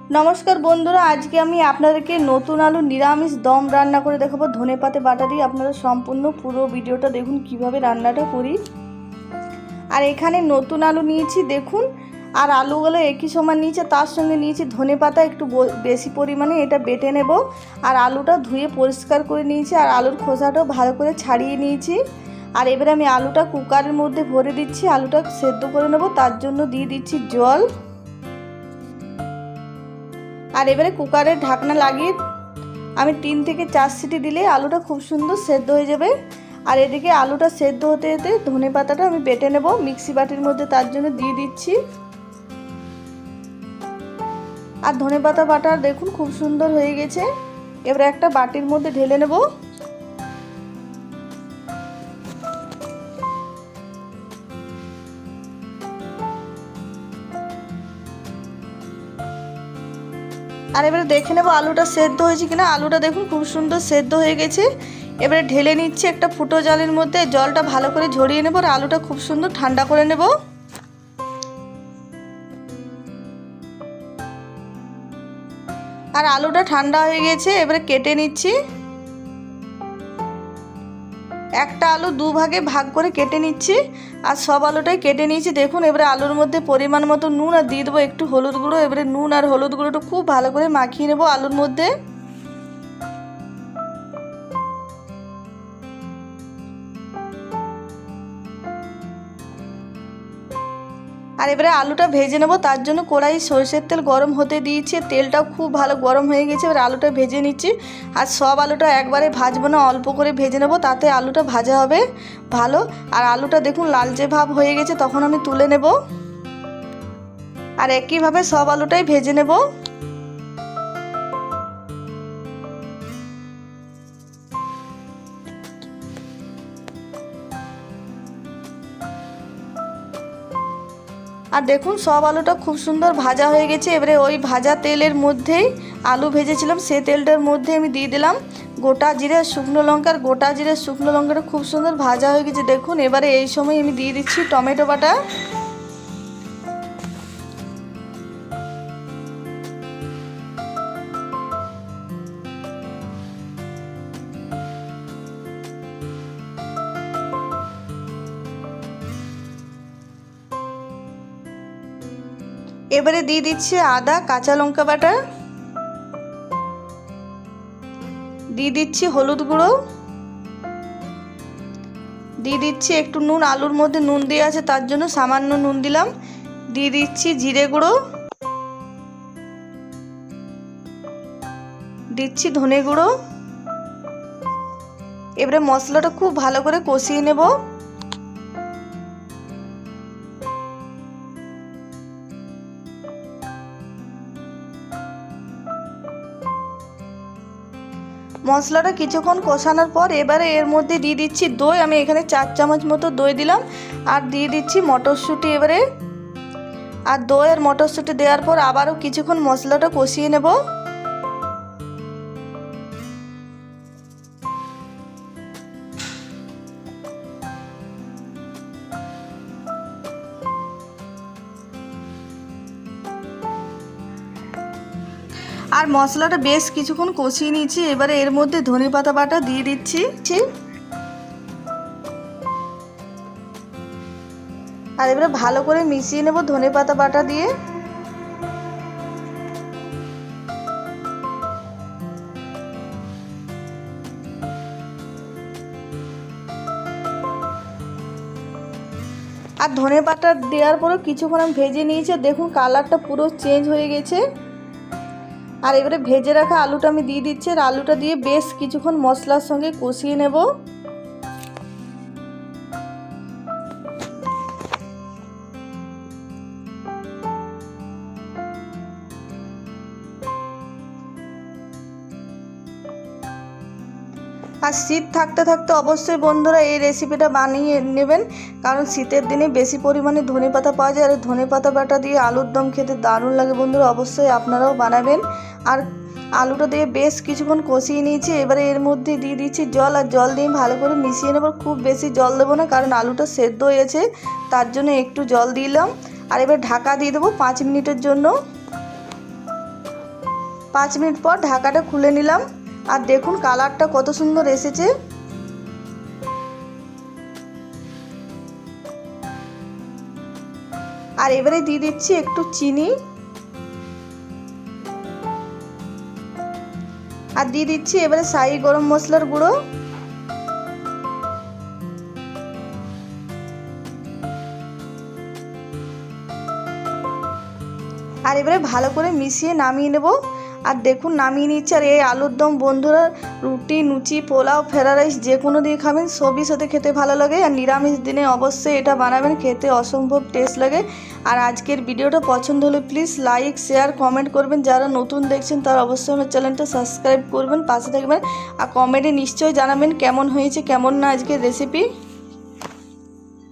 नमस्कार बंधुरा आज के आमी आपनादेरके नतून आलू निरामिष दम रान्ना करे देखाबो धनेपाते बाटा दिए। आपनारा सम्पूर्ण पुरो भिडियोटा देखुन किभाबे रान्नाटा करी। और एखाने नतून आलू निয়েছি देखुन और आलूगुलो एकई समान निয়েছি, तार संगे निয়েছি धनेपाता एकटू बेशी परिमाणे। एटा बेटे नेब और आलूटा धुए परिष्कार करे निয়েছি और आलूर खोसाटाও भालो करे छाड़िए निয়েছি। और एबारे आमी आलूटा कुकारेर मধ্যে भरे दिচ্ছি, आलूटा सेদ্ধ करे नेब। तार जोन्नो दिए दिচ্ছি जल और एबारे कुकारेर ढाकना लागिए आमी 3 থেকে 4 सीटी दिले आलूटा खूब सुंदर सेদ্ধ हो जाबे। और एदिके आलूटा सेদ্ধ होते होते धनेपाताटा आमी बेटे नेब मिक्सि बाटिर मধ্যে। तार जोन्नो दिए दिচ্ছি और धनेपाता बाटा देखुन खूब सुंदर हो गेছে। एबारे एकटा बाटिर मধ্যে ढेले नेब। और एबारे देखे नेब आलूटा सेদ্ধ होयेछे किना। आलूटा देखुन खूब सुंदर सेদ্ধ हो गेছে। एबारे ढेले निচ্ছি একটা ফুটো জলের মধ্যে। জলটা ভালো করে ঝরিয়ে নেব আর আলুটা খুব সুন্দর ঠান্ডা করে নেব। আর আলুটা ঠান্ডা হয়ে গেছে, এবারে কেটে নিচ্ছি। একটা আলু দু ভাগে ভাগ করে কেটে নিচ্ছি আর সব আলুটাই কেটে নিয়েছি দেখুন। এবারে আলুর মধ্যে পরিমাণ মতো নুন আর দিয়ে দেবো একটু হলুদ গুঁড়ো। এবারে নুন আর হলুদ গুঁড়োটা খুব ভালো করে মাখিয়ে নেব আলুর মধ্যে। আর এবারে আলুটা ভেজে নেব। তার জন্য কড়াই সরষের তেল গরম হতে দিয়েছি, তেলটাও খুব ভালো গরম হয়ে গেছে। এবার আলুটা ভেজে নিচ্ছি আর সব আলুটা একবারে ভাজবো না, অল্প করে ভেজে নেব, তাতে আলুটা ভাজা হবে ভালো। আর আলুটা দেখুন লালচে ভাব হয়ে গেছে, তখন আমি তুলে নেব। আর একইভাবে সব আলুটাই ভেজে নেব। আর দেখুন সব আলুটা খুব সুন্দর ভাজা হয়ে গেছে। এবারে ওই ভাজা তেলের মধ্যেই আলু ভেজেছিলাম সেই তেলটার মধ্যে আমি দিয়ে দিলাম গোটা জিরে শুকনো লঙ্কার। গোটা জিরে শুকনো লঙ্কাটা খুব সুন্দর ভাজা হয়ে গেছে দেখুন। এবারে এই সময় আমি দিয়ে দিচ্ছি টমেটো বাটা। এবারে দিয়ে দিচ্ছি আদা কাঁচা লঙ্কা বাটা, দিয়ে দিচ্ছি হলুদ গুঁড়ো, দিয়ে দিচ্ছি একটু নুন। আলুর মধ্যে নুন দেওয়া আছে তার জন্য সামান্য নুন দিলাম। দিয়ে দিচ্ছি জিরে গুঁড়ো, দিচ্ছি ধনে গুঁড়ো। এবারে মশলাটা খুব ভালো করে কষিয়ে নেব। মশলাটা কিছুক্ষণ কষানোর পর এবারে এর মধ্যে দিয়ে দিচ্ছি দই। আমি এখানে 4 চামচ মতো দই দিলাম আর দিয়ে দিচ্ছি মটরশুঁটি। এবারে আর দই আর মটরশুঁটি দেওয়ার পর আবারও কিছুক্ষণ মশলাটা কষিয়ে নেব। আর মশলাটা বেশ কিছুক্ষণ কষিয়ে নিয়েছি। এবারে এর মধ্যে ধনেপাতা বাটা দিয়ে দিচ্ছি আর এবারে ভালো করে মিশিয়ে নেব ধনেপাতা বাটা দিয়ে। আর ধনেপাতা দেওয়ার পরে কিছুক্ষণ আমি ভেজে নিয়েছি, দেখুন কালারটা পুরো চেঞ্জ হয়ে গেছে। আর এবারে ভেজে রাখা আলুটা আমি দিয়ে দিচ্ছি আর আলুটা দিয়ে বেশ কিছুক্ষণ মশলার সঙ্গে কষিয়ে নেব। আর শীত থাকতে থাকতে অবশ্যই বন্ধুরা এই রেসিপিটা বানিয়ে নেবেন, কারণ শীতের দিনে বেশি পরিমাণে ধনেপাতা পাওয়া যায়। আর ধনেপাতা বাটা দিয়ে আলুর দম খেতে দারুণ লাগে বন্ধুরা, অবশ্যই আপনারাও বানাবেন। আর আলুটা দিয়ে বেশ কিছুক্ষণ কষিয়ে নিয়েছি। এবারে এর মধ্যে দিয়ে দিচ্ছি জল আর জল দিয়ে ভালো করে মিশিয়ে নেব। খুব বেশি জল দেবো না, কারণ আলুটা সেদ্ধ হয়েছে, তার জন্য একটু জল দিলাম। আর এবার ঢাকা দিয়ে দেবো 5 মিনিটের জন্য। 5 মিনিট পর ঢাকাটা খুলে নিলাম আর দেখুন কালারটা কত সুন্দর এসেছে। আর এবারে দিয়ে দিচ্ছি একটু চিনি আর দিয়ে দিচ্ছি এবারে শাহি গরম মশলার গুঁড়ো। আর এবারে ভালো করে মিশিয়ে নামিয়ে নেব। আর দেখুন নামিয়ে নিচ্ছি। আর এই আলুর দম বন্ধুরা রুটি, লুচি, পোলাও, ফ্রাইড রাইস যে কোনো দিয়ে খাবেন সবই সাথে খেতে ভালো লাগে। আর নিরামিষ দিনে অবশ্যই এটা বানাবেন, খেতে অসম্ভব টেস্ট লাগে। আর আজকের ভিডিওটা পছন্দ হলে প্লিজ লাইক, শেয়ার, কমেন্ট করবেন। যারা নতুন দেখছেন তারা অবশ্যই আমার চ্যানেলটা সাবস্ক্রাইব করবেন, পাশে থাকবেন। আর কমেন্টে নিশ্চয়ই জানাবেন কেমন হয়েছে কেমন না আজকের রেসিপি।